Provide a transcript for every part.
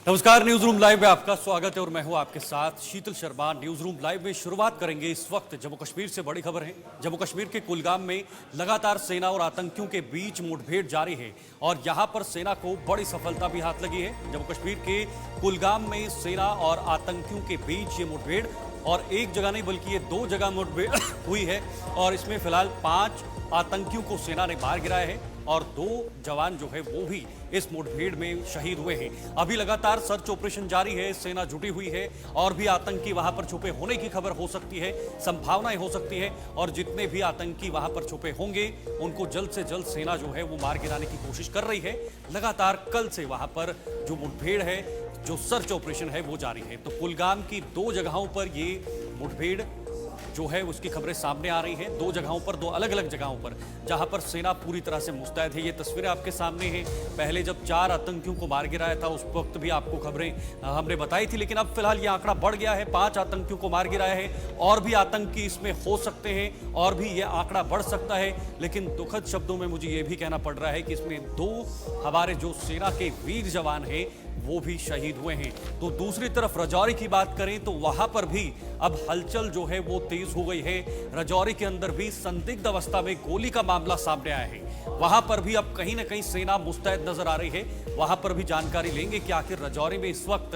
नमस्कार, news room live में आपका स्वागत है और मैं हूं आपके साथ शीतल शर्मा। न्यूज रूम लाइव में शुरुआत करेंगे इस वक्त जम्मू कश्मीर से। बड़ी खबर है, जम्मू कश्मीर के कुलगाम में लगातार सेना और आतंकियों के बीच मुठभेड़ जारी है और यहां पर सेना को बड़ी सफलता भी हाथ लगी है। जम्मू कश्मीर के कुलगाम में सेना और आतंकियों के बीच ये मुठभेड़, और एक जगह नहीं बल्कि ये 2 जगह मुठभेड़ हुई है और इसमें फिलहाल 5 आतंकियों को सेना ने मार गिराया है और 2 जवान जो है वो भी इस मुठभेड़ में शहीद हुए हैं। अभी लगातार सर्च ऑपरेशन जारी है, सेना जुटी हुई है और भी आतंकी वहां पर छुपे होने की खबर हो सकती है, संभावनाएं हो सकती है, और जितने भी आतंकी वहां पर छुपे होंगे उनको जल्द से जल्द सेना जो है वो मार गिराने की कोशिश कर रही है। लगातार कल से वहां पर जो मुठभेड़ है, जो सर्च ऑपरेशन है वो जारी है। तो कुलगाम की 2 जगहों पर ये मुठभेड़ जो है उसकी खबरें सामने आ रही हैं। 2 जगहों पर, 2 अलग अलग जगहों पर जहां पर सेना पूरी तरह से मुस्तैद है। ये तस्वीरें आपके सामने हैं। पहले जब 4 आतंकियों को मार गिराया था उस वक्त भी आपको खबरें हमने बताई थी, लेकिन अब फिलहाल ये आंकड़ा बढ़ गया है। 5 आतंकियों को मार गिराया है और भी आतंकी इसमें हो सकते हैं और भी ये आंकड़ा बढ़ सकता है। लेकिन दुखद शब्दों में मुझे ये भी कहना पड़ रहा है कि इसमें 2 हमारे जो सेना के वीर जवान हैं वो भी शहीद हुए हैं। तो दूसरी तरफ राजौरी की बात करें तो वहां पर भी अब हलचल जो है वो तेज हो गई है। राजौरी के अंदर भी संदिग्ध अवस्था में गोली का मामला सामने आया है। वहां पर भी अब कहीं ना कहीं सेना मुस्तैद नजर आ रही है। वहां पर भी जानकारी लेंगे कि आखिर राजौरी में इस वक्त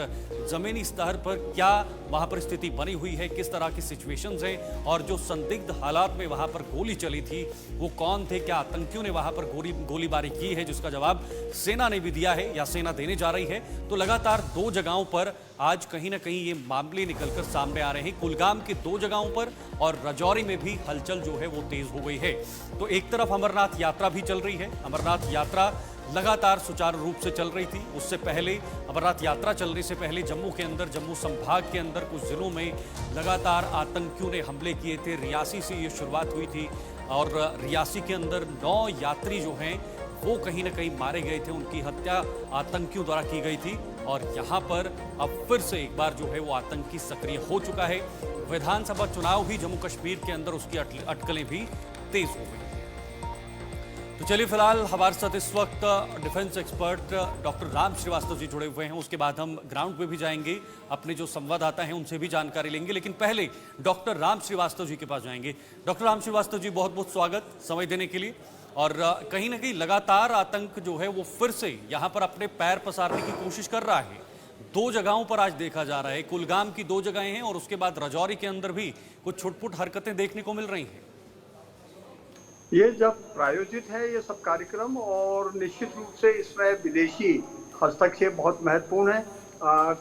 जमीनी स्तर पर क्या वहां पर स्थिति बनी हुई है, किस तरह की सिचुएशंस हैं, और जो संदिग्ध हालात में वहां पर गोली चली थी वो कौन थे, क्या आतंकियों ने वहां पर गोलीबारी की है, जिसका जवाब सेना ने भी दिया है या सेना देने जा रही है। तो लगातार 2 जगहों पर आज कहीं ना कहीं ये मामले निकलकर सामने आ रहे हैं। कुलगाम की 2 जगहों पर और राजौरी में भी हलचल जो है वो तेज हो गई है। तो एक तरफ अमरनाथ यात्रा भी चल रही है। अमरनाथ यात्रा लगातार सुचारू रूप से चल रही थी। उससे पहले, अमरनाथ यात्रा चलने से पहले जम्मू के अंदर, जम्मू संभाग के अंदर कुछ जिलों में लगातार आतंकियों ने हमले किए थे। रियासी से ये शुरुआत हुई थी और रियासी के अंदर 9 यात्री जो हैं वो कहीं ना कहीं मारे गए थे। उनकी हत्या आतंकियों द्वारा की गई थी और यहाँ पर अब फिर से एक बार जो है वो आतंकी सक्रिय हो चुका है। विधानसभा चुनाव भी जम्मू कश्मीर के अंदर, उसकी अटकलें भी तेज हो गई। तो चलिए, फिलहाल हमारे साथ इस वक्त defence expert doctor Ram Shrivastava ji जुड़े हुए हैं। उसके बाद हम ग्राउंड पे भी जाएंगे, अपने जो संवाददाता हैं उनसे भी जानकारी लेंगे, लेकिन पहले डॉक्टर राम श्रीवास्तव जी के पास जाएंगे। डॉक्टर राम श्रीवास्तव जी, बहुत बहुत स्वागत समय देने के लिए। और कहीं ना कहीं लगातार आतंक जो है वो फिर से यहाँ पर अपने पैर पसारने की कोशिश कर रहा है। 2 जगहों पर आज देखा जा रहा है। कुलगाम की 2 जगहें हैं और उसके बाद राजौरी के अंदर भी कुछ छुटपुट हरकतें देखने को मिल रही हैं। ये जब प्रायोजित है ये सब कार्यक्रम, और निश्चित रूप से इसमें विदेशी हस्तक्षेप बहुत महत्वपूर्ण है।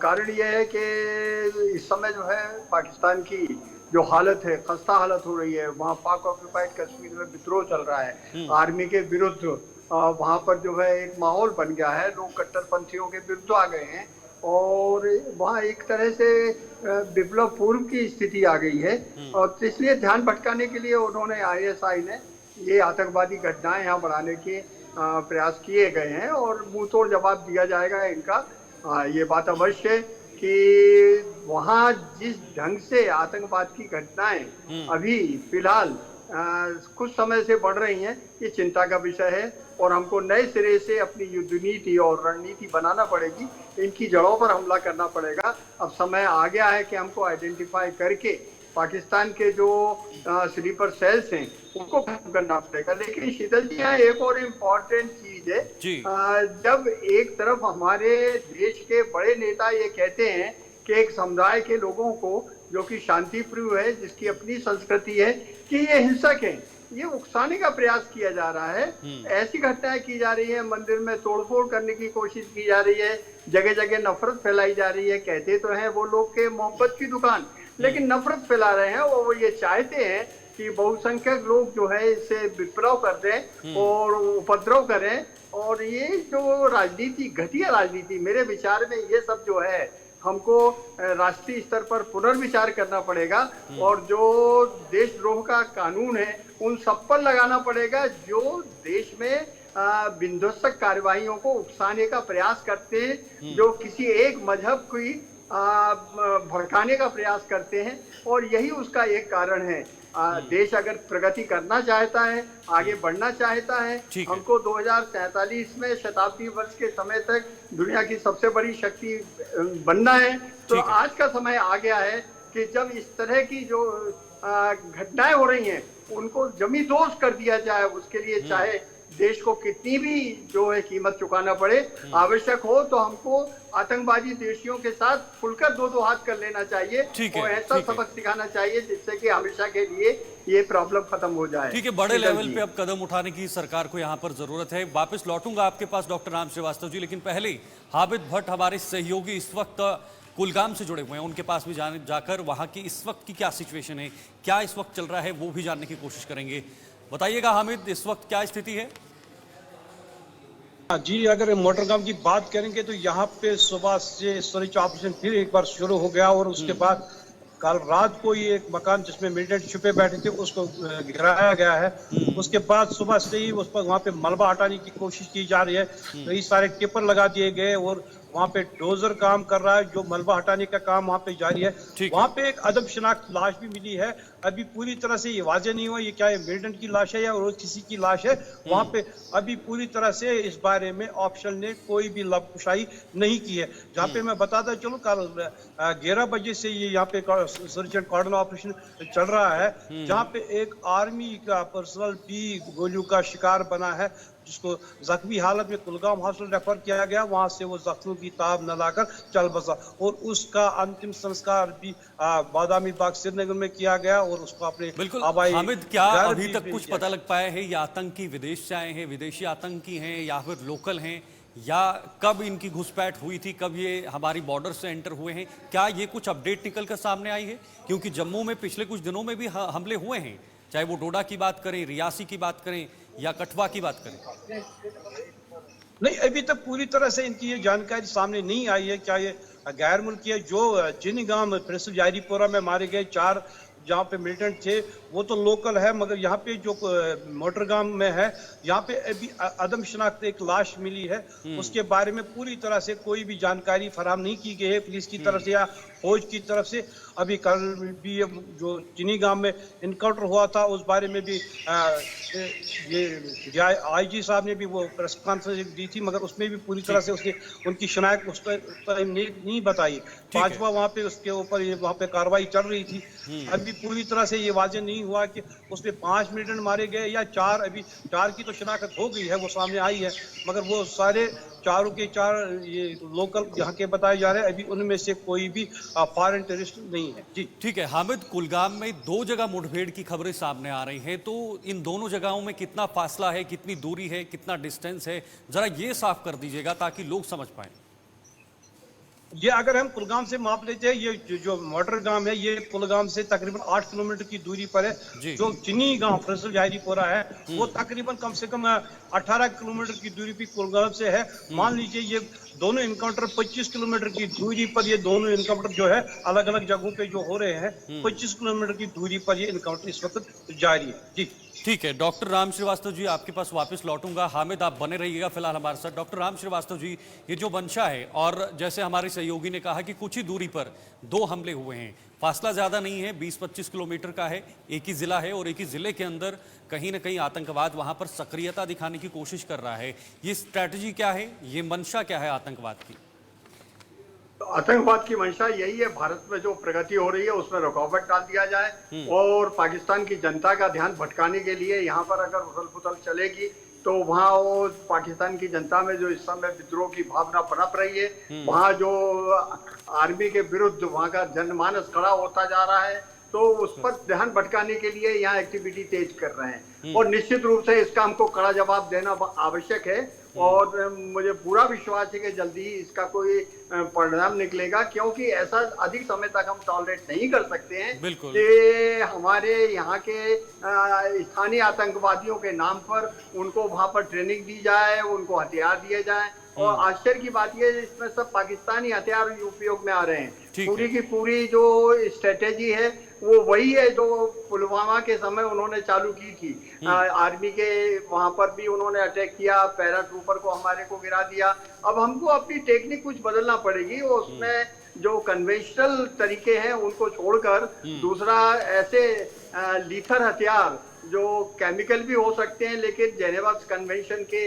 कारण यह है कि इस समय जो है पाकिस्तान की जो हालत है, खस्ता हालत हो रही है। वहाँ पाक ऑक्युपाइड कश्मीर में विद्रोह चल रहा है आर्मी के विरुद्ध। वहाँ पर जो है एक माहौल बन गया है, लोग कट्टरपंथियों के विरुद्ध आ गए हैं और वहाँ एक तरह से विप्लव पूर्व की स्थिति आ गई है। और इसलिए ध्यान भटकाने के लिए उन्होंने, ISI ने ये आतंकवादी घटनाएं यहाँ बढ़ाने के प्रयास किए गए हैं और मुंह तोड़ जवाब दिया जाएगा इनका। ये बात अवश्य है कि वहाँ जिस ढंग से आतंकवाद की घटनाएं अभी फिलहाल कुछ समय से बढ़ रही हैं, ये चिंता का विषय है और हमको नए सिरे से अपनी युद्ध नीति और रणनीति बनाना पड़ेगी। इनकी जड़ों पर हमला करना पड़ेगा। अब समय आ गया है कि हमको आइडेंटिफाई करके पाकिस्तान के जो स्लीपर सेल्स हैं उनको खत्म करना पड़ेगा। लेकिन शीतल जी, यहाँ एक और इम्पोर्टेंट चीज है। जब एक तरफ हमारे देश के बड़े नेता ये कहते हैं कि एक समुदाय के लोगों को जो कि शांति प्रिय है, जिसकी अपनी संस्कृति है, कि ये हिंसक है, ये उकसाने का प्रयास किया जा रहा है। ऐसी घटनाएं की जा रही है, मंदिर में तोड़फोड़ करने की कोशिश की जा रही है, जगह जगह नफरत फैलाई जा रही है। कहते तो हैं वो लोग के मोहब्बत की दुकान, लेकिन नफरत फैला रहे हैं। वो ये चाहते हैं कि बहुसंख्यक लोग जो है इससे विप्लव कर दें और उपद्रव करें। और ये जो राजनीति, घटिया राजनीति, मेरे विचार में ये सब जो है हमको राष्ट्रीय स्तर पर पुनर्विचार करना पड़ेगा और जो देशद्रोह का कानून है उन सब पर लगाना पड़ेगा जो देश में विध्वंसक कार्यवाहियों को उकसाने का प्रयास करते हैं, जो किसी एक मजहब की भड़काने का प्रयास करते हैं। और यही उसका एक कारण है देश अगर प्रगति करना चाहता है, आगे बढ़ना चाहता है, ठीक है। हमको 2047 में शताब्दी वर्ष के समय तक दुनिया की सबसे बड़ी शक्ति बनना है। तो ठीक है। आज का समय आ गया है कि जब इस तरह की जो घटनाएं हो रही हैं उनको जमींदोज कर दिया जाए। उसके लिए चाहे देश को कितनी भी जो है कीमत चुकाना पड़े, आवश्यक हो तो हमको आतंकवादी देशियों के साथ खुलकर दो दो हाथ कर लेना चाहिए और ऐसा सबक सिखाना चाहिए जिससे कि हमेशा के लिए ये प्रॉब्लम खत्म हो जाए। ठीक है, बड़े लेवल पे अब कदम उठाने की सरकार को यहाँ पर जरूरत है। वापस लौटूंगा आपके पास डॉक्टर राम श्रीवास्तव जी, लेकिन पहले हामिद भट्ट हमारे सहयोगी इस वक्त कुलगाम से जुड़े हुए हैं, उनके पास भी जाकर वहां की इस वक्त की क्या सिचुएशन है, क्या इस वक्त चल रहा है, वो भी जानने की कोशिश करेंगे। बताइएगा हामिद, इस वक्त क्या स्थिति है? जी, अगर मोटरगाम की बात करेंगे तो यहाँ पे सुबह से सर्च ऑपरेशन फिर एक बार शुरू हो गया और उसके बाद कल रात को ये एक मकान जिसमें मिलिटेंट छुपे बैठे थे उसको गिराया गया है। उसके बाद सुबह से ही उस पर वहाँ पे मलबा हटाने की कोशिश की जा रही है। कई सारे टिपर लगा दिए गए और वहाँ पे डोजर काम कर रहा है, जो मलबा हटाने का काम वहाँ पे जारी है। वहाँ पे एक अदमशनाक लाश भी मिली है। अभी पूरी तरह से ये वाजे नहीं हुआ ये क्या है, मिलिटेंट की लाश है या और किसी की लाश है। वहाँ पे अभी पूरी तरह से इस बारे में ऑप्शन ने कोई भी लबकुशाई नहीं की है। जहाँ पे मैं बताता चलूँ, कल 11 बजे से ये यहाँ पे सर्च एंड कॉर्डन ऑपरेशन चल रहा है, जहाँ पे एक आर्मी का पर्सनल भी गोलियों का शिकार बना है, जिसको जख्मी हालत में कुलगाम हॉस्पिटल रेफर किया गया। वहां से वो जख्मों की ताब न लाकर चल बसा और उसका अंतिम संस्कार भी बादामी बाग श्रीनगर में किया गया और उसको अपने बिल्कुल। हामिद, क्या अभी तक कुछ पता लग पाया है ये आतंकी विदेश से आए हैं, विदेशी आतंकी हैं या फिर लोकल हैं, या कब इनकी घुसपैठ हुई थी, कब ये हमारी बॉर्डर से एंटर हुए हैं? क्या ये कुछ अपडेट निकल कर सामने आई है? क्योंकि जम्मू में पिछले कुछ दिनों में भी हमले हुए हैं, चाहे वो डोडा की बात करें, रियासी की बात करें या कठवा की बात करें। नहीं, अभी तक पूरी तरह से इनकी ये जानकारी सामने नहीं आई है। क्या ये गैर मुल्की है? जो चिनीगाम प्रिंसिपल जायरीपोरा में मारे गए 4 जहाँ पे मिलिटेंट थे वो तो लोकल है, मगर यहाँ पे जो मोटरगाम में है यहाँ पे अभी अदम शनाख्त एक लाश मिली है। उसके बारे में पूरी तरह से कोई भी जानकारी फराहम नहीं की गई है पुलिस की तरफ से या फौज की तरफ से। अभी कल भी जो चिनीगाम में इनकाउंटर हुआ था उस बारे में भी ये आईजी साहब ने भी वो प्रेस कॉन्फ्रेंस दी थी, मगर उसमें भी पूरी तरह से उसने उनकी शनाख्त उस पर नहीं बताई। 5वां वहाँ पे उसके ऊपर वहाँ पे कार्रवाई चल रही थी। अभी पूरी तरह से ये वाजे नहीं हुआ कि उसमें 5 मिलिटेंट मारे गए या 4। अभी 4 की तो शनाख्त हो गई है, वो सामने आई है, मगर वो सारे चारों के 4 ये लोकल यहाँ के बताए जा रहे हैं। अभी उनमें से कोई भी फॉरेन टेररिस्ट नहीं है। जी ठीक है हामिद, कुलगाम में 2 जगह मुठभेड़ की खबरें सामने आ रही हैं, तो इन दोनों जगहों में कितना फासला है, कितनी दूरी है, कितना डिस्टेंस है, जरा ये साफ कर दीजिएगा ताकि लोग समझ पाए। ये अगर हम कुलगाम से माप लेते हैं, ये जो मोटरगाम है ये कुलगाम से तकरीबन 8 किलोमीटर की दूरी पर है। जो चिनी गांव फैसल जायरीपोरा है वो तकरीबन कम से कम 18 किलोमीटर की दूरी पर कुलगाम से है। मान लीजिए ये दोनों इनकाउंटर 25 किलोमीटर की दूरी पर, ये दोनों इनकाउंटर जो है अलग अलग जगहों पे जो हो रहे हैं 25 किलोमीटर की दूरी पर ये इनकाउंटर इस वक्त जारी है। जी ठीक है, डॉक्टर राम श्रीवास्तव जी आपके पास वापस लौटूंगा। हामिद आप बने रहिएगा फिलहाल हमारे साथ। डॉक्टर राम श्रीवास्तव जी, ये जो मंशा है और जैसे हमारे सहयोगी ने कहा कि कुछ ही दूरी पर 2 हमले हुए हैं, फासला ज्यादा नहीं है, 20-25 किलोमीटर का है, एक ही जिला है और एक ही जिले के अंदर कहीं ना कहीं आतंकवाद वहां पर सक्रियता दिखाने की कोशिश कर रहा है। ये स्ट्रैटेजी क्या है, ये मंशा क्या है आतंकवाद की? आतंकवाद की मंशा यही है, भारत में जो प्रगति हो रही है उसमें रुकावट डाल दिया जाए और पाकिस्तान की जनता का ध्यान भटकाने के लिए यहाँ पर अगर उथल पुथल चलेगी तो वहाँ वो पाकिस्तान की जनता में जो इस समय विद्रोह की भावना पनप रही है, वहाँ जो आर्मी के विरुद्ध वहाँ का जनमानस खड़ा होता जा रहा है, तो उस पर ध्यान भटकाने के लिए यहाँ एक्टिविटी तेज कर रहे हैं और निश्चित रूप से इसका हमको कड़ा जवाब देना आवश्यक है। और मुझे पूरा विश्वास है कि जल्दी ही इसका कोई परिणाम निकलेगा, क्योंकि ऐसा अधिक समय तक हम टॉलरेट नहीं कर सकते हैं कि हमारे यहाँ के स्थानीय आतंकवादियों के नाम पर उनको वहाँ पर ट्रेनिंग दी जाए, उनको हथियार दिए जाए। और आश्चर्य की बात यह है इसमें सब पाकिस्तानी हथियार उपयोग में आ रहे हैं। पूरी की पूरी जो स्ट्रेटेजी है वो वही है जो पुलवामा के समय उन्होंने चालू की थी। आर्मी के वहां पर भी उन्होंने अटैक किया, पैराट्रूपर को हमारे को गिरा दिया। अब हमको अपनी टेक्निक कुछ बदलना पड़ेगी, उसमें जो कन्वेंशनल तरीके हैं उनको छोड़कर दूसरा ऐसे लीथर हथियार जो केमिकल भी हो सकते हैं लेकिन जेनेवा कन्वेंशन के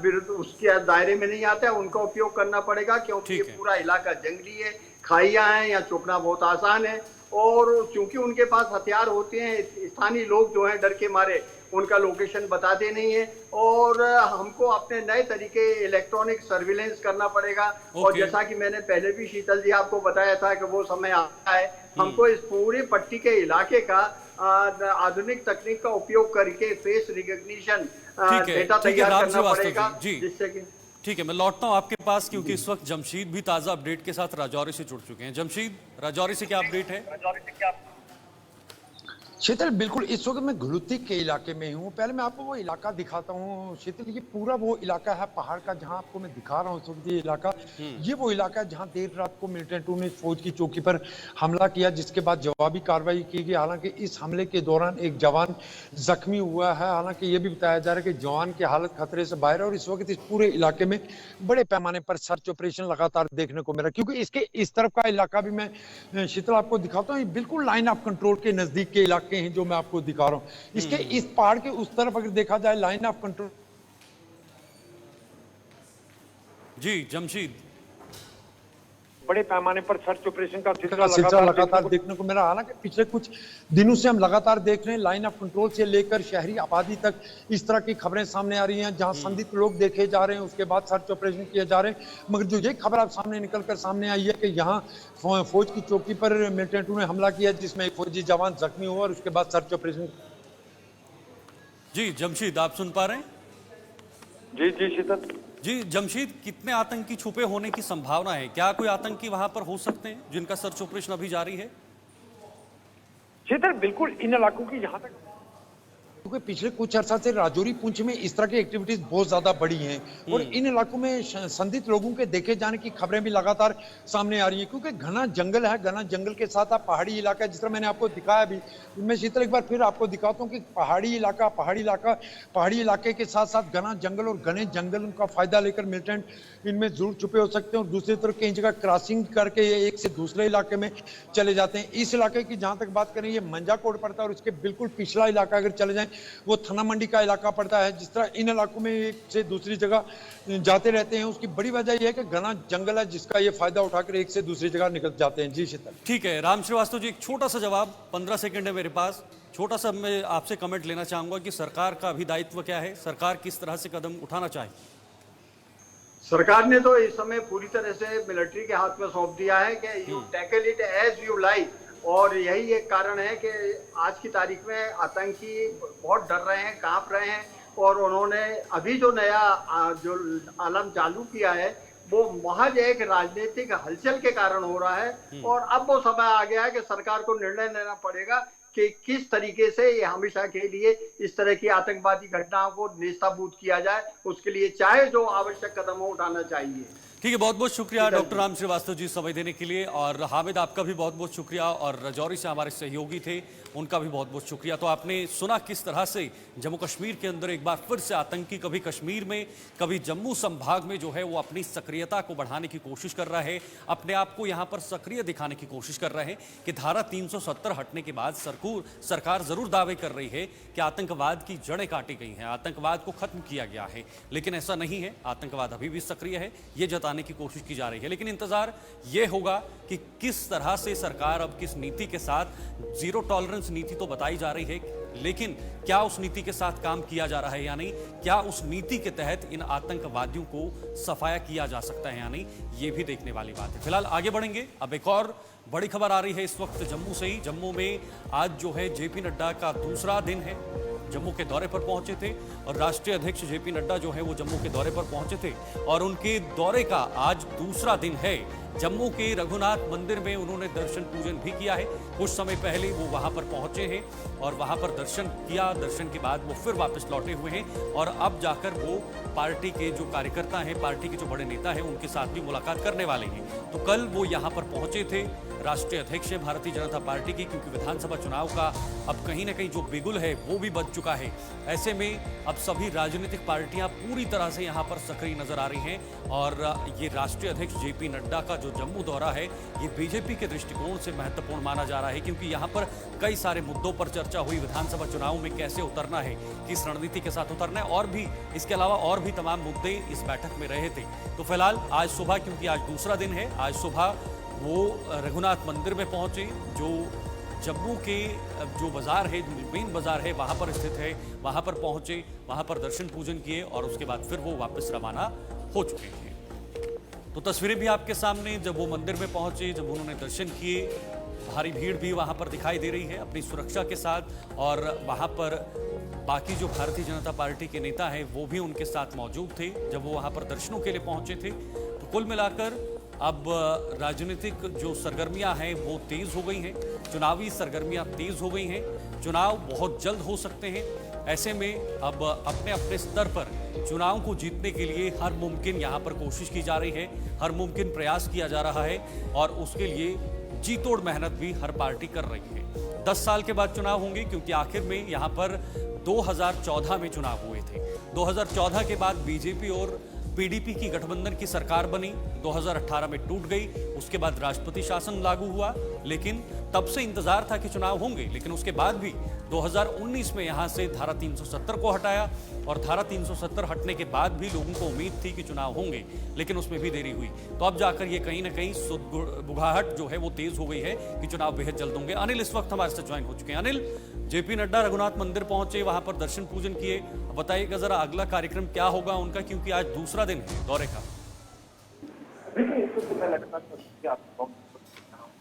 विरुद्ध उसके दायरे में नहीं आता है, उनका उपयोग करना पड़ेगा क्योंकि ये पूरा इलाका जंगली है, खाइयां हैं, या चुपना बहुत आसान है। और चूंकि उनके पास हथियार होते हैं, स्थानीय लोग जो हैं डर के मारे उनका लोकेशन बताते नहीं है, और हमको अपने नए तरीके इलेक्ट्रॉनिक सर्विलेंस करना पड़ेगा। और जैसा कि मैंने पहले भी शीतल जी आपको बताया था कि वो समय आता है, हमको इस पूरे पट्टी के इलाके का आधुनिक तकनीक का उपयोग करके फेस रिकॉग्निशन डेटा तैयार करना पड़ेगा, जिससे कि ठीक है। मैं लौटता हूं आपके पास क्योंकि इस वक्त जमशीद भी ताजा अपडेट के साथ राजौरी से जुड़ चुके हैं। जमशीद, राजौरी से क्या अपडेट है? शीतल, बिल्कुल इस वक्त मैं घुलुती के इलाके में हूँ। पहले मैं आपको वो इलाका दिखाता हूँ शीतल। ये पूरा वो इलाका है पहाड़ का जहाँ आपको मैं दिखा रहा हूँ इस वक्त। ये इलाका, ये वो इलाका है जहाँ देर रात को मिलिटेंटों ने फौज की चौकी पर हमला किया, जिसके बाद जवाबी कार्रवाई की गई। हालांकि इस हमले के दौरान एक जवान जख्मी हुआ है। हालांकि ये भी बताया जा रहा है कि जवान की हालत खतरे से बाहर है। और इस वक्त इस पूरे इलाके में बड़े पैमाने पर सर्च ऑपरेशन लगातार देखने को मिल रहा है, क्योंकि इसके इस तरफ का इलाका भी मैं शीतल आपको दिखाता हूँ। बिल्कुल लाइन ऑफ कंट्रोल के नजदीक के इलाके हैं जो मैं आपको दिखा रहा हूं। इसके इस पहाड़ के उस तरफ अगर देखा जाए लाइन ऑफ कंट्रोल। जी जमशीद, बड़े पैमाने पर सर्च ऑपरेशन का सिलसिला लगातार देखने को मिला। हालांकि पिछले कुछ दिनों से हम लगातार देख रहे हैं लाइन ऑफ कंट्रोल से लेकर शहरी आबादी तक इस तरह की खबरें सामने आ रही हैं, जहां संदिग्ध लोग देखे जा रहे हैं, उसके बाद सर्च ऑपरेशन किए जा रहे हैं। मगर जो ये खबर अब सामने निकलकर सामने आई है कि यहाँ फौज की चौकी पर मिलिटेंटों ने हमला किया, जिसमें एक फौजी जवान जख्मी हुआ, और उसके बाद सर्च ऑपरेशन। जी जमशीद, आप सुन पा रहे हैं? जी शीतल जी जमशीद, कितने आतंकी छुपे होने की संभावना है? क्या कोई आतंकी वहां पर हो सकते हैं जिनका सर्च ऑपरेशन अभी जारी है? शीतल, बिल्कुल इन इलाकों की जहां तक, क्योंकि पिछले कुछ अर्सा से राजौरी पुंछ में इस तरह की एक्टिविटीज बहुत ज्यादा बढ़ी हैं, और इन इलाकों में संदिग्ध लोगों के देखे जाने की खबरें भी लगातार सामने आ रही हैं, क्योंकि घना जंगल है। घना जंगल के साथ आप पहाड़ी इलाका, जिस तरह मैंने आपको दिखाया भी, मैं शीतल एक बार फिर आपको दिखाता हूँ कि पहाड़ी इलाके के साथ साथ घना जंगल, और घने जंगल का फायदा लेकर मिलिटेंट इनमें जरूर छुपे हो सकते हैं, और दूसरी तरफ कई जगह क्रॉसिंग करके ये एक से दूसरे इलाके में चले जाते हैं। इस इलाके की जहां तक बात करें, ये मंजाकोट पड़ता है, और इसके बिल्कुल पिछला इलाका अगर चले जाएं वो थाना मंडी का इलाका पड़ता है। जिस तरह इन इलाकों में एक से दूसरी जगह जाते रहते हैं, उसकी बड़ी वजह यह है कि घना जंगल है, जिसका ये फायदा उठाकर एक से दूसरी जगह निकल जाते हैं। जी शीतल। ठीक है राम श्रीवास्तव जी, एक छोटा सा जवाब, 15 सेकंड है मेरे पास, छोटा सा मैं आपसे कमेंट लेना चाहूंगा कि सरकार का अभी दायित्व क्या है, सरकार किस तरह से कदम उठाना चाहे? सरकार ने तो इस समय पूरी तरह से मिलिट्री के हाथ में सौंप दिया है कि you tackle it as you like, और यही एक कारण है कि आज की तारीख में आतंकी बहुत डर रहे हैं, कांप रहे हैं, और उन्होंने अभी जो नया जो आलम चालू किया है वो महज एक राजनीतिक हलचल के कारण हो रहा है। और अब वो समय आ गया है कि सरकार को निर्णय लेना पड़ेगा कि किस तरीके से ये हमेशा के लिए इस तरह की आतंकवादी घटनाओं को नेस्ताबूद किया जाए, उसके लिए चाहे जो आवश्यक कदम हो उठाना चाहिए। ठीक है, बहुत बहुत शुक्रिया डॉक्टर राम श्रीवास्तव जी समय देने के लिए, और हामिद आपका भी बहुत बहुत शुक्रिया, और राजौरी से हमारे सहयोगी थे उनका भी बहुत बहुत शुक्रिया। तो आपने सुना किस तरह से जम्मू कश्मीर के अंदर एक बार फिर से आतंकी कभी कश्मीर में कभी जम्मू संभाग में जो है वो अपनी सक्रियता को बढ़ाने की कोशिश कर रहा है, अपने आप को यहाँ पर सक्रिय दिखाने की कोशिश कर रहे हैं कि धारा 370 हटने के बाद सरकार जरूर दावे कर रही है कि आतंकवाद की जड़ें काटी गई हैं, आतंकवाद को खत्म किया गया है, लेकिन ऐसा नहीं है। आतंकवाद अभी भी सक्रिय है, ये जताने की कोशिश की जा रही है। लेकिन इंतजार ये होगा कि किस तरह से सरकार अब किस नीति के साथ, जीरो टॉलरेंस नीति तो बताई जा रही है, लेकिन क्या उस नीति के साथ काम किया जा रहा है या नहीं, क्या उस नीति के तहत इन आतंकवादियों को सफाया किया जा सकता है या नहीं, ये भी देखने वाली बात है। फिलहाल आगे बढ़ेंगे। अब एक और बड़ी खबर आ रही है इस वक्त जम्मू से ही। जम्मू में आज जो है जेपी नड्डा का दूसरा दिन है, जम्मू के दौरे पर पहुंचे थे, और राष्ट्रीय अध्यक्ष जेपी नड्डा जो है वो जम्मू के दौरे पर पहुंचे थे, और उनके दौरे का आज दूसरा दिन है। जम्मू के रघुनाथ मंदिर में उन्होंने दर्शन पूजन भी किया है। कुछ समय पहले वो वहां पर पहुंचे हैं और वहां पर दर्शन किया, दर्शन के बाद वो फिर वापस लौटे हुए हैं, और अब जाकर वो पार्टी के जो कार्यकर्ता हैं, पार्टी के जो बड़े नेता हैं, उनके साथ भी मुलाकात करने वाले हैं। तो कल वो यहाँ पर पहुंचे थे, राष्ट्रीय अध्यक्ष है भारतीय जनता पार्टी की, क्योंकि विधानसभा चुनाव का अब कहीं ना कहीं जो बिगुल है वो भी बच चुका है। ऐसे में अब सभी राजनीतिक पार्टियां पूरी तरह से यहाँ पर सक्रिय नजर आ रही हैं, और ये राष्ट्रीय अध्यक्ष जेपी नड्डा का जो जम्मू दौरा है ये बीजेपी के दृष्टिकोण से महत्वपूर्ण माना जा रहा है, क्योंकि यहाँ पर कई सारे मुद्दों पर चर्चा हुई। विधानसभा चुनाव में कैसे उतरना है, किस रणनीति के साथ उतरना है, और भी इसके अलावा और भी तमाम मुद्दे इस बैठक में रहे थे। तो फिलहाल आज सुबह, क्योंकि आज दूसरा दिन है, आज सुबह वो रघुनाथ मंदिर में पहुंचे, जो जम्मू के जो बाजार है, मेन बाजार है, वहां पर स्थित है, वहां पर पहुंचे, वहां पर दर्शन पूजन किए और उसके बाद फिर वो वापस रवाना हो चुके हैं। तो तस्वीरें भी आपके सामने, जब वो मंदिर में पहुंचे, जब उन्होंने दर्शन किए, भारी भीड़ भी वहां पर दिखाई दे रही है अपनी सुरक्षा के साथ, और वहां पर बाकी जो भारतीय जनता पार्टी के नेता हैं वो भी उनके साथ मौजूद थे जब वो वहां पर दर्शनों के लिए पहुंचे थे। तो कुल मिलाकर अब राजनीतिक जो सरगर्मियां हैं वो तेज हो गई हैं, चुनावी सरगर्मियां तेज हो गई हैं, चुनाव बहुत जल्द हो सकते हैं। ऐसे में अब अपने अपने स्तर पर चुनाव को जीतने के लिए हर मुमकिन यहाँ पर कोशिश की जा रही है, हर मुमकिन प्रयास किया जा रहा है, और उसके लिए जी तोड़ मेहनत भी हर पार्टी कर रही है। 10 साल के बाद चुनाव होंगे, क्योंकि आखिर में यहाँ पर 2014 में चुनाव हुए थे। 2014 के बाद बीजेपी और पीडीपी की गठबंधन की सरकार बनी, 2018 में टूट गई, उसके बाद राष्ट्रपति शासन लागू हुआ, लेकिन तब से इंतजार था कि चुनाव होंगे। लेकिन उसके बाद भी 2019 में यहां से धारा 370 को हटाया, और धारा 370 हटने के बाद भी लोगों को उम्मीद थी कि चुनाव होंगे, लेकिन उसमें भी देरी हुई। तो अब जाकर ये कहीं ना कहीं बुगाहट जो है वो तेज हो गई है कि चुनाव बेहद जल्द होंगे। अनिल इस वक्त हमारे साथ ज्वाइन हो चुके हैं। अनिल, जेपी नड्डा रघुनाथ मंदिर पहुंचे, वहां पर दर्शन पूजन किए, बताइएगा जरा अगला कार्यक्रम क्या होगा उनका, क्योंकि आज दूसरा दिन है दौरे का। देखिए, इससे मैं लगातार आपको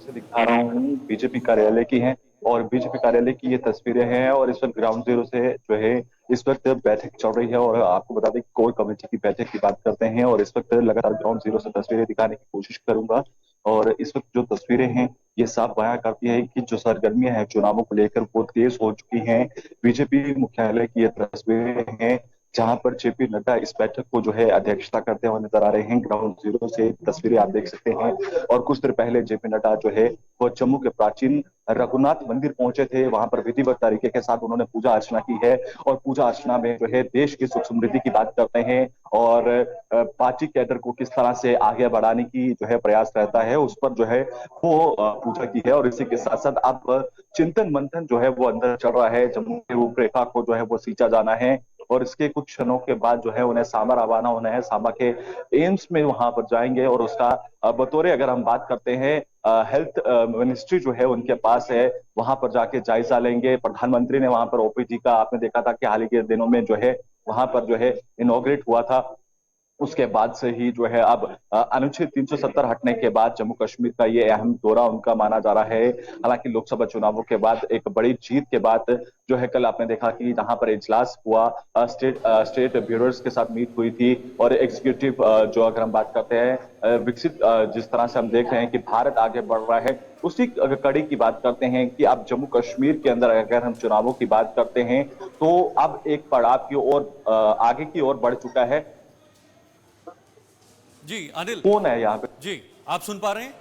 दिखा रहा हूँ बीजेपी कार्यालय की है, और बीजेपी कार्यालय की ये तस्वीरें हैं, और इस वक्त ग्राउंड जीरो से जो है इस वक्त बैठक चल रही है। और आपको बता दें कि कोर कमेटी की बैठक की बात करते हैं, और इस वक्त लगातार ग्राउंड जीरो से तस्वीरें दिखाने की कोशिश करूंगा। और इस वक्त जो तस्वीरें हैं ये साफ बयां करती है कि जो सरगर्मियां हैं चुनावों को लेकर वो तेज हो चुकी हैं। बीजेपी मुख्यालय की ये तस्वीरें हैं जहां पर जेपी नड्डा इस बैठक को जो है अध्यक्षता करते हुए नजर आ रहे हैं। ग्राउंड जीरो से तस्वीरें आप देख सकते हैं। और कुछ देर पहले जेपी नड्डा जो है वो जम्मू के प्राचीन रघुनाथ मंदिर पहुंचे थे, वहां पर विधिवत तरीके के साथ उन्होंने पूजा अर्चना की है, और पूजा अर्चना में जो है देश की सुख समृद्धि की बात करते हैं, और पार्टी कैडर को किस तरह से आगे बढ़ाने की जो है प्रयास रहता है उस पर जो है वो पूजा की है। और इसी के साथ साथ अब चिंतन मंथन जो है वो अंदर चल रहा है, जम्मू की रूपरेखा को जो है वो सींचा जाना है, और इसके कुछ क्षणों के बाद जो है उन्हें सांबा रवाना होना है। सांबा के एम्स में वहां पर जाएंगे, और उसका बतौरे अगर हम बात करते हैं हेल्थ मिनिस्ट्री जो है उनके पास है, वहां पर जाके जायजा लेंगे। प्रधानमंत्री ने वहां पर ओपीडी का आपने देखा था कि हाल ही के दिनों में जो है वहां पर जो है इनॉग्रेट हुआ था। उसके बाद से ही जो है अब अनुच्छेद 370 हटने के बाद जम्मू कश्मीर का ये अहम दौरा उनका माना जा रहा है। हालांकि लोकसभा चुनावों के बाद एक बड़ी जीत के बाद जो है कल आपने देखा कि जहां पर इजलास हुआ, स्टेट ब्यूरोज के साथ मीट हुई थी, और एग्जीक्यूटिव जो अगर हम बात करते हैं विकसित जिस तरह से हम देख रहे हैं कि भारत आगे बढ़ रहा है, उसी कड़ी की बात करते हैं कि अब जम्मू कश्मीर के अंदर अगर हम चुनावों की बात करते हैं तो अब एक पड़ाव की ओर आगे की ओर बढ़ चुका है। जी अनिल, कौन है यहाँ पे? जी आप सुन पा रहे हैं?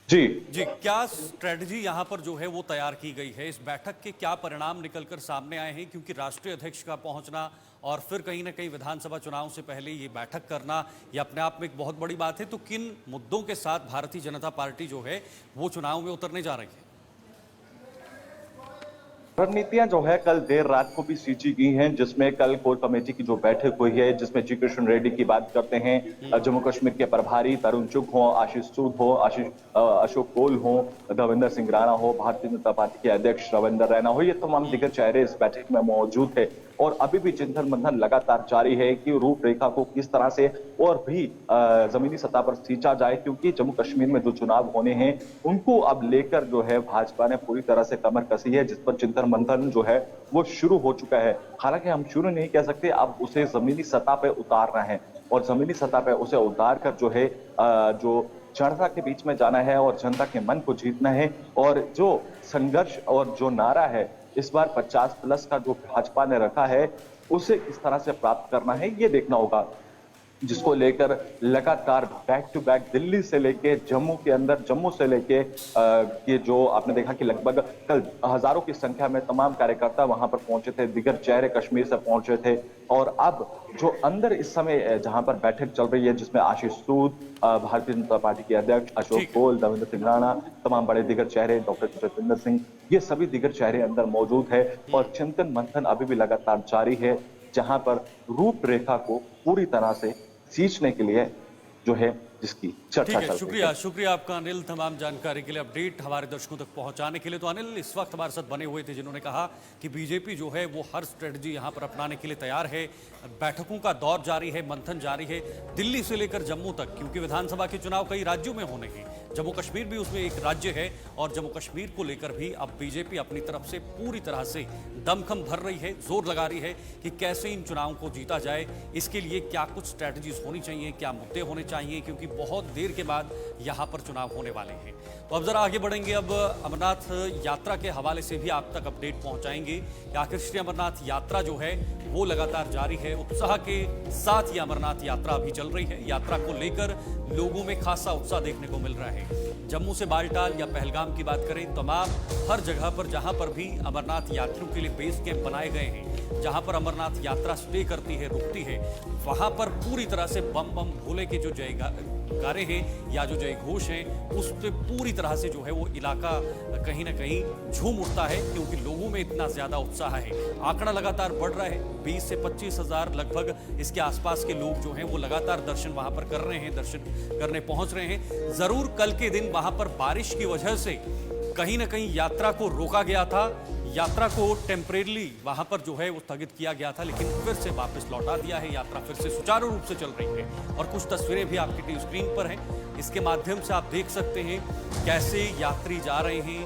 जी, क्या स्ट्रेटजी यहां पर जो है वो तैयार की गई है? इस बैठक के क्या परिणाम निकलकर सामने आए हैं? क्योंकि राष्ट्रीय अध्यक्ष का पहुंचना और फिर कहीं ना कहीं विधानसभा चुनाव से पहले ये बैठक करना ये अपने आप में एक बहुत बड़ी बात है। तो किन मुद्दों के साथ भारतीय जनता पार्टी जो है वो चुनाव में उतरने जा रही है? रणनीतियां जो है कल देर रात को भी सींची गई हैं, जिसमें कल कोर कमेटी की जो बैठक हुई है, जिसमें जी किशन रेड्डी की बात करते हैं, जम्मू कश्मीर के प्रभारी तरुण चुग हो, आशीष सूद हो, अशोक कोल हो, देवेंद्र सिंह राणा हो, भारतीय जनता पार्टी के अध्यक्ष रविंदर रैना हो, ये तमाम दिग्गज चेहरे इस बैठक में मौजूद थे। और अभी भी चिंतन मंथन लगातार जारी है कि रूपरेखा को किस तरह से और भी जमीनी सतह पर सींचा जाए, क्योंकि जम्मू कश्मीर में जो चुनाव होने हैं उनको अब लेकर जो है भाजपा ने पूरी तरह से कमर कसी है, जिस पर चिंतन मंथन जो है वो शुरू हो चुका है। हालांकि हम शुरू नहीं कह सकते, अब उसे जमीनी सतह पर उतारना है, और जमीनी सतह पर उसे उतार कर जो है जो जनता के बीच में जाना है और जनता के मन को जीतना है। और जो संघर्ष और जो नारा है इस बार 50+ का जो भाजपा ने रखा है उसे किस तरह से प्राप्त करना है ये देखना होगा। जिसको लेकर लगातार बैक टू बैक दिल्ली से लेके जम्मू के अंदर, जम्मू से लेके ये जो आपने देखा कि लगभग कल हजारों की संख्या में तमाम कार्यकर्ता वहां पर पहुंचे थे, दिग्गज चेहरे कश्मीर से पहुंचे थे। और अब जो अंदर इस समय जहां पर बैठक चल रही है, जिसमें आशीष सूद, भारतीय जनता पार्टी के अध्यक्ष अशोक गोयल, देवेंद्र सिंह राणा, तमाम बड़े दिग्गज चेहरे, डॉक्टर जितेंद्र सिंह, ये सभी दिग्गज चेहरे अंदर मौजूद है। और चिंतन मंथन अभी भी लगातार जारी है, जहां पर रूपरेखा को पूरी तरह से सींचने के लिए जो है जिसकी चर्चा ठीक है, चल रही है। शुक्रिया आपका अनिल, तमाम जानकारी के लिए, अपडेट हमारे दर्शकों तक पहुंचाने के लिए। तो अनिल इस वक्त हमारे साथ बने हुए थे, जिन्होंने कहा कि बीजेपी जो है वो हर स्ट्रेटजी यहां पर अपनाने के लिए तैयार है। बैठकों का दौर जारी है, मंथन जारी है, दिल्ली से लेकर जम्मू तक, क्योंकि विधानसभा के चुनाव कई राज्यों में होने हैं। जम्मू कश्मीर भी उसमें एक राज्य है और जम्मू कश्मीर को लेकर भी अब बीजेपी अपनी तरफ से पूरी तरह से दमखम भर रही है, जोर लगा रही है कि कैसे इन चुनावों को जीता जाए। इसके लिए क्या कुछ स्ट्रैटेजीज होनी चाहिए, क्या मुद्दे होने चाहिए, क्योंकि बहुत देर के बाद यहां पर चुनाव होने वाले हैं। तो अब जरा आगे बढ़ेंगे, अब अमरनाथ यात्रा के हवाले से भी आप तक अपडेट पहुंचाएंगे कि आखिर श्री अमरनाथ यात्रा जो है वो लगातार जारी है। उत्साह के साथ ये अमरनाथ यात्रा अभी चल रही है। यात्रा को लेकर लोगों में खासा उत्साह देखने को मिल रहा है। जम्मू से बालटाल या पहलगाम की बात करें, तमाम हर जगह पर जहां पर भी अमरनाथ यात्रियों के लिए बेस कैंप बनाए गए हैं, जहां पर अमरनाथ यात्रा स्टे करती है, रुकती है, वहां पर पूरी तरह से बम बम भोले के जो जयकारे हैं या जो जय घोष हैं, उस पे पूरी तरह से जो है वो इलाका कहीं ना कहीं झूम उठता है, क्योंकि लोगों में इतना ज्यादा उत्साह है। आंकड़ा लगातार बढ़ रहा है, 20 से 25 हजार लगभग इसके आसपास के लोग जो हैं वो लगातार दर्शन वहां पर कर रहे हैं, दर्शन करने पहुंच रहे हैं। जरूर कल के दिन वहां पर बारिश की वजह से कहीं ना कहीं यात्रा को रोका गया था, यात्रा को टेम्परेरली वहां पर जो है वो स्थगित किया गया था, लेकिन फिर से वापस लौटा दिया है। यात्रा फिर से सुचारू रूप से चल रही है और कुछ तस्वीरें भी आपकी टीवी स्क्रीन पर हैं। इसके माध्यम से आप देख सकते हैं कैसे यात्री जा रहे हैं,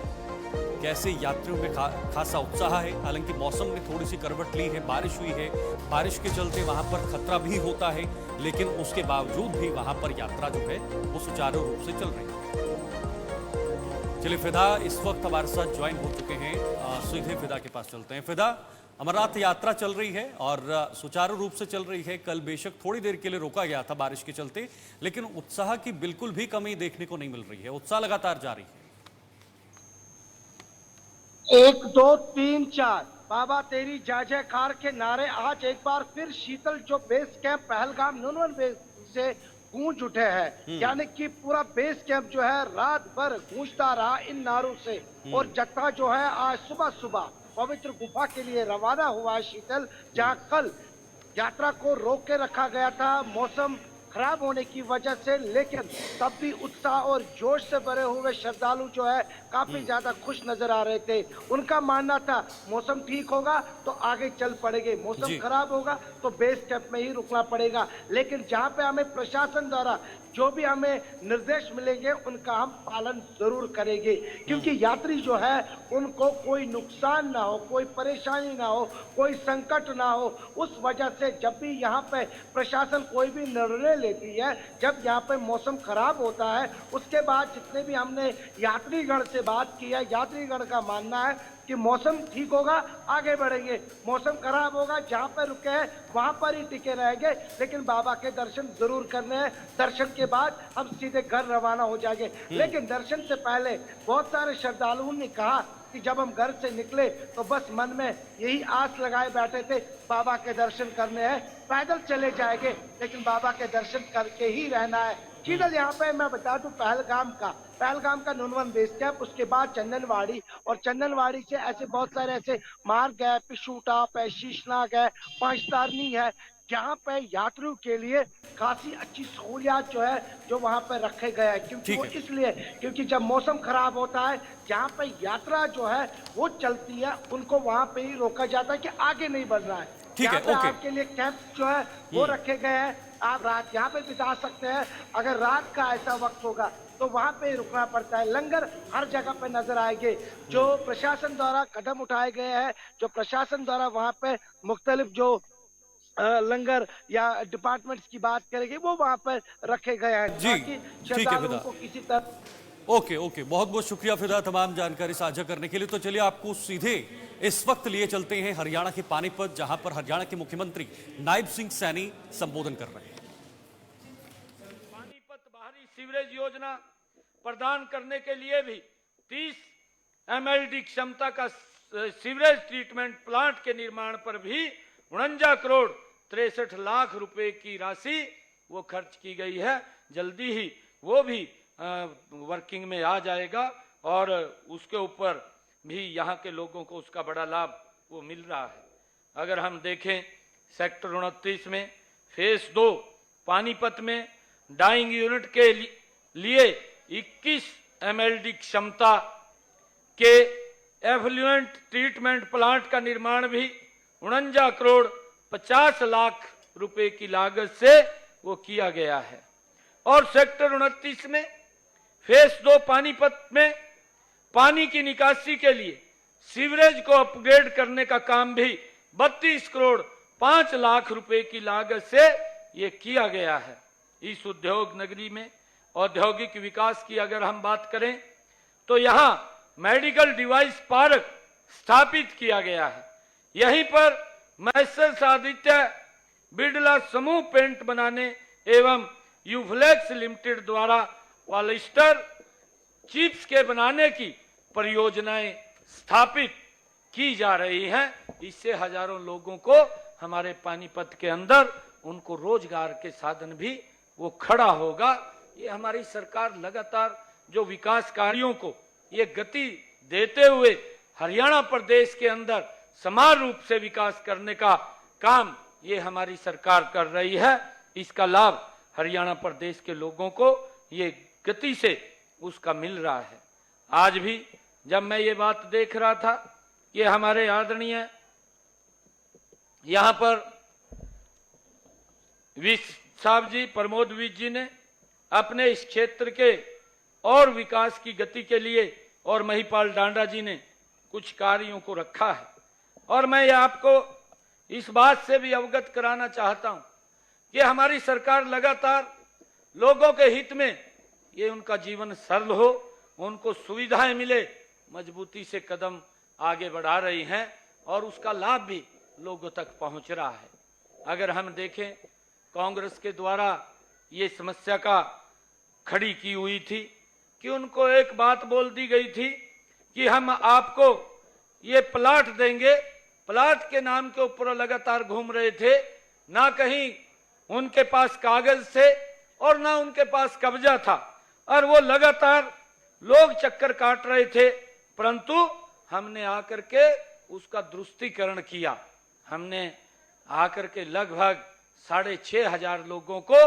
कैसे यात्रियों में खासा उत्साह है। हालांकि मौसम ने थोड़ी सी करवट ली है, बारिश हुई है, बारिश के चलते वहां पर खतरा भी होता है, लेकिन उसके बावजूद भी वहां पर यात्रा जो है वो सुचारू रूप से चल रही है। चलिए, फिदा इस वक्त हमारे साथ ज्वाइन हो चुके हैं, सीधे फिदा के पास चलते हैं। फिदा, अमरनाथ यात्रा चल रही है और सुचारू रूप से चल रही है। कल बेशक थोड़ी देर के लिए रोका गया था बारिश के चलते, लेकिन उत्साह की बिल्कुल भी कमी देखने को नहीं मिल रही है, उत्साह लगातार जारी है। 1 2 3 4 बाबा तेरी जय जयकार के नारे आज एक बार फिर शीतल जो base camp Pahalgam Nunwan base से गूंज उठे हैं। यानी कि पूरा बेस कैंप जो है रात भर गूंजता रहा इन नारों से। और जत्था जो है आज सुबह सुबह पवित्र गुफा के लिए रवाना हुआ है शीतल, जहां कल यात्रा को रोक के रखा गया था मौसम खराब होने की वजह से, लेकिन तब भी उत्साह और जोश से भरे हुए श्रद्धालु जो है काफी ज्यादा खुश नजर आ रहे थे। उनका मानना था मौसम ठीक होगा तो आगे चल पड़ेंगे, मौसम खराब होगा तो बेस कैंप में ही रुकना पड़ेगा। लेकिन जहां पे हमें प्रशासन द्वारा जो भी हमें निर्देश मिलेंगे उनका हम पालन जरूर करेंगे, क्योंकि यात्री जो है उनको कोई नुकसान ना हो, कोई परेशानी ना हो, कोई संकट ना हो। उस वजह से जब भी यहाँ पे प्रशासन कोई भी निर्णय लेती है, जब यहाँ पे मौसम खराब होता है, उसके बाद जितने भी हमने यात्रीगण से बात की है, यात्रीगण का मानना है कि मौसम ठीक होगा आगे बढ़ेंगे, मौसम खराब होगा जहाँ पर रुके हैं वहाँ पर ही टिके रहेंगे, लेकिन बाबा के दर्शन जरूर करने हैं। दर्शन के बाद हम सीधे घर रवाना हो जाएंगे। लेकिन दर्शन से पहले बहुत सारे श्रद्धालुओं ने कहा कि जब हम घर से निकले तो बस मन में यही आस लगाए बैठे थे, बाबा के दर्शन करने हैं, पैदल चले जाएंगे लेकिन बाबा के दर्शन करके ही रहना है। शीतल, यहाँ पे मैं बता दूं पहलगाम का नुनवन बेस कैंप, उसके बाद चंदनवाड़ी, और चंदनवाड़ी से ऐसे बहुत सारे ऐसे मार्ग है, पिशूटाप है, शीशनाग है, पांचतारनी है, जहाँ पे यात्रियों के लिए काफी अच्छी सहूलियात जो है जो वहाँ पे रखे गए हैं। क्योंकि वो इसलिए क्योंकि जब मौसम खराब होता है, जहाँ पे यात्रा जो है वो चलती है, उनको वहाँ पे ही रोका जाता है कि आगे नहीं बढ़ रहा है। यहाँ पे आपके लिए कैंप जो है वो रखे गए हैं, आप रात यहाँ पे बिता सकते हैं। अगर रात का ऐसा वक्त होगा तो वहाँ पे रुकना पड़ता है। लंगर हर जगह पे नजर आएंगे। जो प्रशासन द्वारा कदम उठाए गए हैं, जो प्रशासन द्वारा वहाँ पे मुख्तलिफ जो लंगर या डिपार्टमेंट्स की बात करेंगे वो वहाँ पर रखे गए हैं ताकि श्रद्धालुओं को किसी तरह। ओके, बहुत बहुत शुक्रिया फिदा तमाम जानकारी साझा करने के लिए। तो चलिए आपको सीधे इस वक्त लिए चलते हैं हरियाणा के पानीपत, जहां पर हरियाणा के मुख्यमंत्री नायब सिंह सैनी संबोधन कर रहे हैं। सीवरेज योजना प्रदान करने के लिए भी 30 MLD क्षमता का सीवरेज ट्रीटमेंट प्लांट के निर्माण पर भी 49 करोड़ 63 लाख रुपए की राशि वो खर्च की गई है। जल्दी ही वो भी वर्किंग में आ जाएगा और उसके ऊपर भी यहाँ के लोगों को उसका बड़ा लाभ वो मिल रहा है। अगर हम देखें सेक्टर 29 में फेज 2 पानीपत में डाइंग यूनिट के लिए 21 MLD क्षमता के एफ्लुएंट ट्रीटमेंट प्लांट का निर्माण भी 49 करोड़ 50 लाख रुपए की लागत से वो किया गया है। और सेक्टर 29 में फेज 2 पानीपत में पानी की निकासी के लिए सीवरेज को अपग्रेड करने का काम भी 32 करोड़ 5 लाख रुपए की लागत से ये किया गया है। इस उद्योग नगरी में औद्योगिक विकास की अगर हम बात करें तो यहाँ मेडिकल डिवाइस पार्क स्थापित किया गया है। यहीं पर मैसर्स आदित्य बिरला समूह पेंट बनाने एवं यूफ्लेक्स लिमिटेड द्वारा पॉलिस्टर चिप्स के बनाने की परियोजनाएं स्थापित की जा रही हैं। इससे हजारों लोगों को हमारे पानीपत के अंदर उनको रोजगार के साधन भी वो खड़ा होगा। ये हमारी सरकार लगातार जो विकास कार्यों को ये गति देते हुए हरियाणा प्रदेश के अंदर समान रूप से विकास करने का काम ये हमारी सरकार कर रही है। इसका लाभ हरियाणा प्रदेश के लोगों को ये गति से उसका मिल रहा है। आज भी जब मैं ये बात देख रहा था कि हमारे आदरणीय यहाँ पर विज साहब जी प्रमोद विज जी ने अपने इस क्षेत्र के और विकास की गति के लिए और महिपाल डांडा जी ने कुछ कार्यों को रखा है। और मैं ये आपको इस बात से भी अवगत कराना चाहता हूं कि हमारी सरकार लगातार लोगों के हित में ये उनका जीवन सरल हो, उनको सुविधाएं मिले, मजबूती से कदम आगे बढ़ा रही हैं और उसका लाभ भी लोगों तक पहुंच रहा है। अगर हम देखें कांग्रेस के द्वारा ये समस्या का खड़ी की हुई थी कि उनको एक बात बोल दी गई थी कि हम आपको ये प्लाट देंगे। प्लाट के नाम के ऊपर लगातार घूम रहे थे, ना कहीं उनके पास कागज थे और ना उनके पास कब्जा था और वो लगातार लोग चक्कर काट रहे थे। परंतु हमने आकर के उसका दुरुस्तीकरण किया। हमने आकर के लगभग 6,500 लोगों को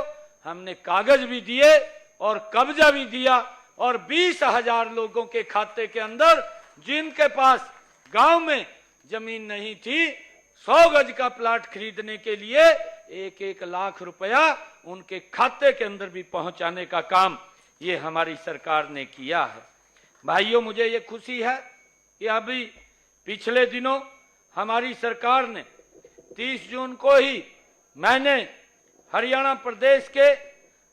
हमने कागज भी दिए और कब्जा भी दिया और 20,000 लोगों के खाते के अंदर जिनके पास गांव में जमीन नहीं थी 100 गज का प्लाट खरीदने के लिए 1-1 लाख रुपया उनके खाते के अंदर भी पहुंचाने का काम ये हमारी सरकार ने किया है। भाइयों, मुझे ये खुशी है कि अभी पिछले दिनों हमारी सरकार ने 30 जून को ही मैंने हरियाणा प्रदेश के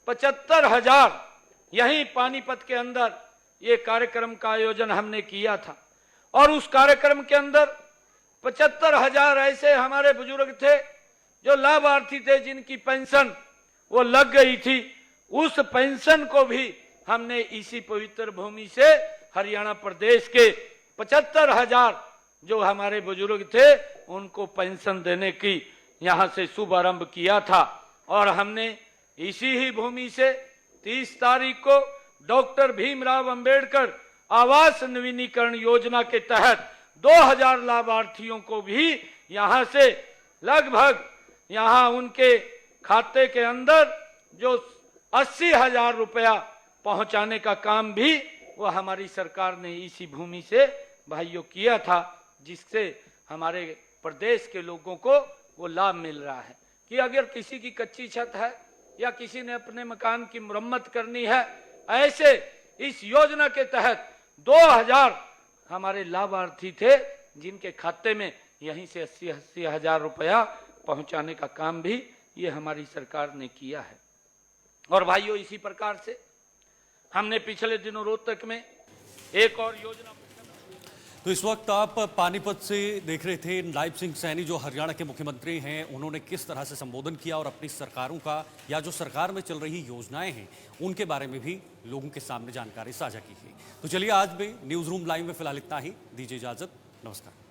75,000 यहीं पानीपत के अंदर ये कार्यक्रम का आयोजन हमने किया था और उस कार्यक्रम के अंदर 75,000 ऐसे हमारे बुजुर्ग थे जो लाभार्थी थे जिनकी पेंशन वो लग गई थी। उस पेंशन को भी हमने इसी पवित्र भूमि से हरियाणा प्रदेश के 75,000 जो हमारे बुजुर्ग थे उनको पेंशन देने की यहाँ से शुभारंभ किया था। और हमने इसी ही भूमि से 30 तारीख को डॉक्टर भीमराव अंबेडकर आवास नवीनीकरण योजना के तहत 2000 लाभार्थियों को भी यहाँ से लगभग यहाँ उनके खाते के अंदर जो 80,000 रुपया पहुंचाने का काम भी वो हमारी सरकार ने इसी भूमि से भाइयों किया था, जिससे हमारे प्रदेश के लोगों को वो लाभ मिल रहा है कि अगर किसी की कच्ची छत है या किसी ने अपने मकान की मुरम्मत करनी है, ऐसे इस योजना के तहत 2000 हमारे लाभार्थी थे जिनके खाते में यहीं से 80,000 रुपया पहुंचाने का काम भी ये हमारी सरकार ने किया है। और भाइयों, इसी प्रकार से हमने पिछले दिनों रोहतक में एक और योजना तो इस वक्त आप पानीपत से देख रहे थे लाइव सिंह सैनी जो हरियाणा के मुख्यमंत्री हैं, उन्होंने किस तरह से संबोधन किया और अपनी सरकारों का या जो सरकार में चल रही योजनाएं हैं उनके बारे में भी लोगों के सामने जानकारी साझा की है। तो चलिए आज में न्यूज़ रूम लाइव में फिलहाल इतना ही। दीजिए इजाजत, नमस्कार।